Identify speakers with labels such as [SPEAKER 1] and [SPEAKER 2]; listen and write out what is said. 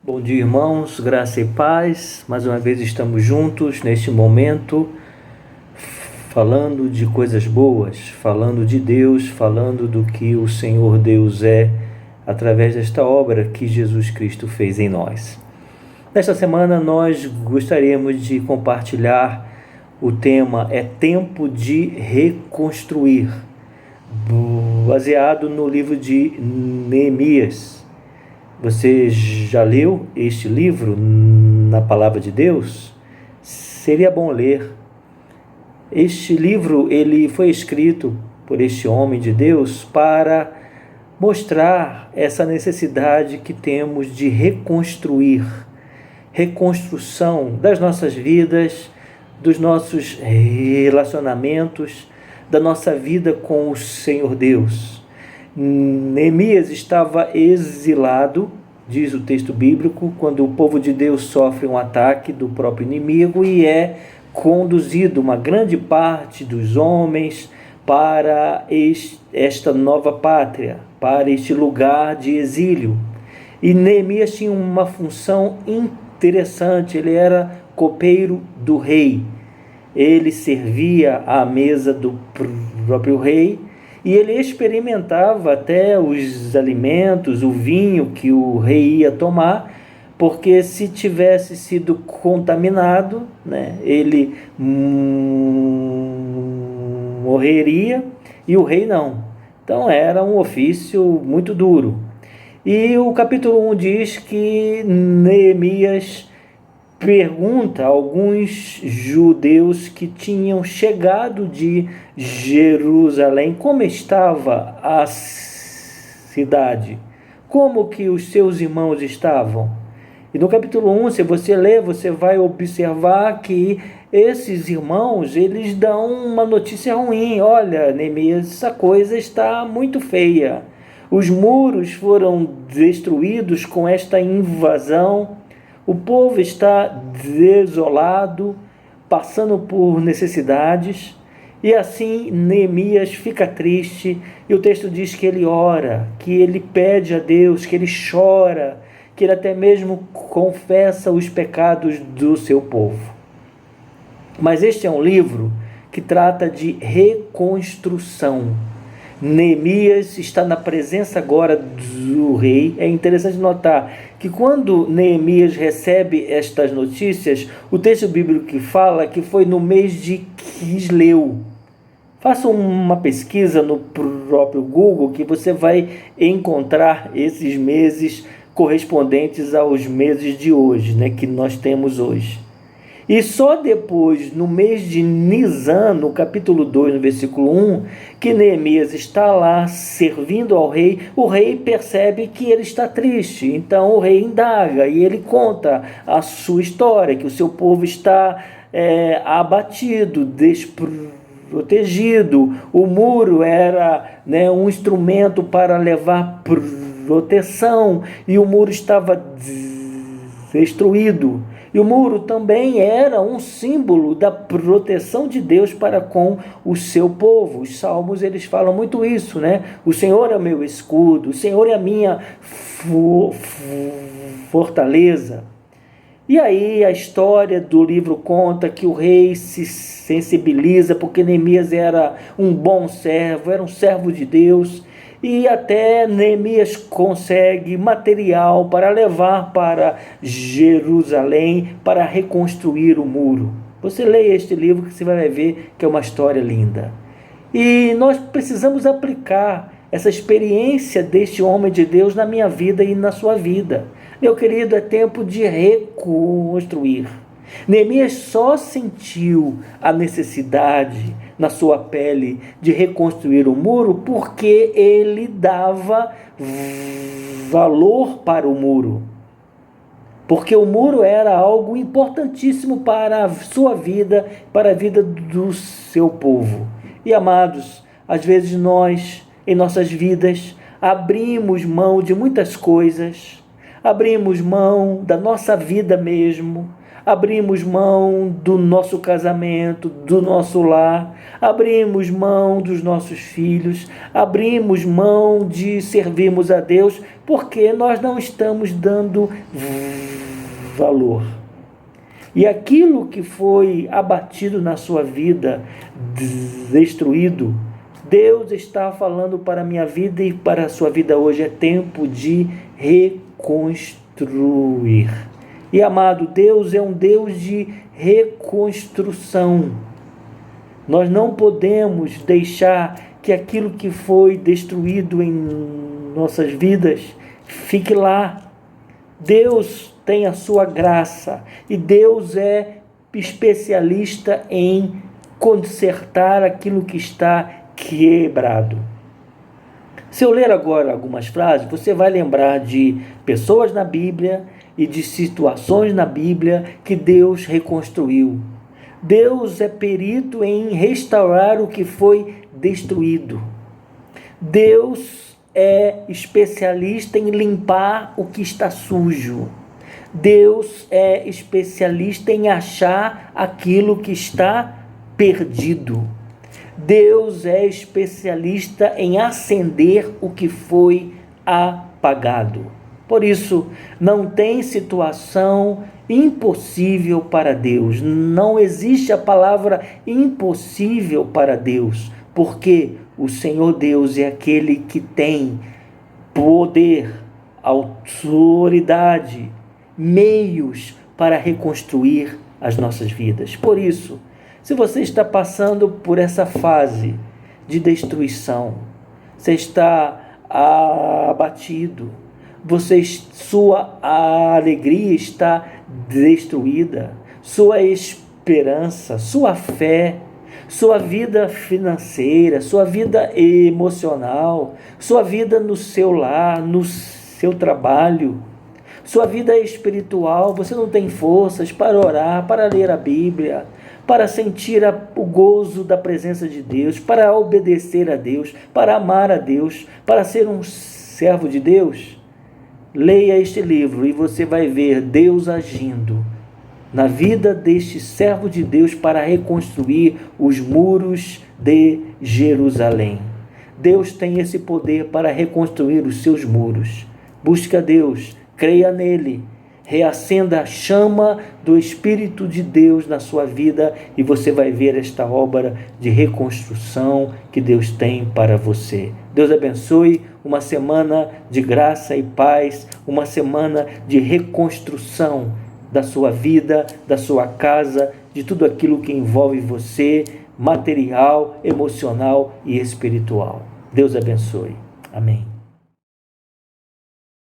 [SPEAKER 1] Bom dia, irmãos, graça e paz. Mais uma vez estamos juntos neste momento, falando de coisas boas, falando de Deus, falando do que o Senhor Deus é, através desta obra que Jesus Cristo fez em nós. Nesta semana nós gostaríamos de compartilhar o tema tempo de reconstruir, baseado no livro de Neemias. Você já leu este livro na Palavra de Deus? Seria bom ler. Este livro ele foi escrito por este homem de Deus para mostrar essa necessidade que temos de reconstrução das nossas vidas, dos nossos relacionamentos, da nossa vida com o Senhor Deus. Neemias estava exilado, diz o texto bíblico, quando o povo de Deus sofre um ataque do próprio inimigo e é conduzido uma grande parte dos homens para esta nova pátria, para este lugar de exílio. E Neemias tinha uma função interessante, ele era copeiro do rei. Ele servia à mesa do próprio rei, e ele experimentava até os alimentos, o vinho que o rei ia tomar, porque se tivesse sido contaminado, ele morreria e o rei não. Então era um ofício muito duro. E o capítulo 1 diz que Neemias pergunta a alguns judeus que tinham chegado de Jerusalém como estava a cidade, como que os seus irmãos estavam. E no capítulo 1, se você ler, você vai observar que esses irmãos, eles dão uma notícia ruim. Olha, Neemias, essa coisa está muito feia. Os muros foram destruídos com esta invasão. O povo está desolado, passando por necessidades, e assim Neemias fica triste, e o texto diz que ele ora, que ele pede a Deus, que ele chora, que ele até mesmo confessa os pecados do seu povo. Mas este é um livro que trata de reconstrução. Neemias está na presença agora do rei. É interessante notar que quando Neemias recebe estas notícias, o texto bíblico que fala que foi no mês de Quisleu. Faça uma pesquisa no próprio Google que você vai encontrar esses meses correspondentes aos meses de hoje, que nós temos hoje. E só depois, no mês de Nisan, no capítulo 2, no versículo 1, que Neemias está lá servindo ao rei, o rei percebe que ele está triste. Então o rei indaga e ele conta a sua história, que o seu povo está abatido, desprotegido. O muro era um instrumento para levar proteção e o muro estava destruído. E o muro também era um símbolo da proteção de Deus para com o seu povo. Os salmos, eles falam muito isso, O Senhor é o meu escudo, o Senhor é a minha fortaleza. E aí a história do livro conta que o rei se sensibiliza, porque Neemias era um bom servo, era um servo de Deus, e até Neemias consegue material para levar para Jerusalém para reconstruir o muro. Você leia este livro que você vai ver que é uma história linda. E nós precisamos aplicar essa experiência deste homem de Deus na minha vida e na sua vida. Meu querido, é tempo de reconstruir. Neemias só sentiu a necessidade na sua pele de reconstruir o muro porque ele dava valor para o muro. Porque o muro era algo importantíssimo para a sua vida, para a vida do seu povo. E amados, às vezes nós, em nossas vidas, abrimos mão de muitas coisas, abrimos mão da nossa vida mesmo, abrimos mão do nosso casamento, do nosso lar, abrimos mão dos nossos filhos, abrimos mão de servirmos a Deus, porque nós não estamos dando valor. E aquilo que foi abatido na sua vida, destruído, Deus está falando para a minha vida e para a sua vida hoje. É tempo de reconstruir. E amado, Deus é um Deus de reconstrução. Nós não podemos deixar que aquilo que foi destruído em nossas vidas fique lá. Deus tem a sua graça e Deus é especialista em consertar aquilo que está quebrado. Se eu ler agora algumas frases, você vai lembrar de pessoas na Bíblia e de situações na Bíblia que Deus reconstruiu. Deus é perito em restaurar o que foi destruído. Deus é especialista em limpar o que está sujo. Deus é especialista em achar aquilo que está perdido. Deus é especialista em acender o que foi apagado. Por isso, não tem situação impossível para Deus. Não existe a palavra impossível para Deus, porque o Senhor Deus é aquele que tem poder, autoridade, meios para reconstruir as nossas vidas. Por isso, se você está passando por essa fase de destruição, você está abatido, sua alegria está destruída, sua esperança, sua fé, sua vida financeira, sua vida emocional, sua vida no seu lar, no seu trabalho, sua vida espiritual, você não tem forças para orar, para ler a Bíblia, para sentir o gozo da presença de Deus, para obedecer a Deus, para amar a Deus, para ser um servo de Deus. Leia este livro e você vai ver Deus agindo na vida deste servo de Deus para reconstruir os muros de Jerusalém. Deus tem esse poder para reconstruir os seus muros. Busque a Deus, creia nele, reacenda a chama do Espírito de Deus na sua vida e você vai ver esta obra de reconstrução que Deus tem para você. Deus abençoe, uma semana de graça e paz, uma semana de reconstrução da sua vida, da sua casa, de tudo aquilo que envolve você, material, emocional e espiritual. Deus abençoe. Amém.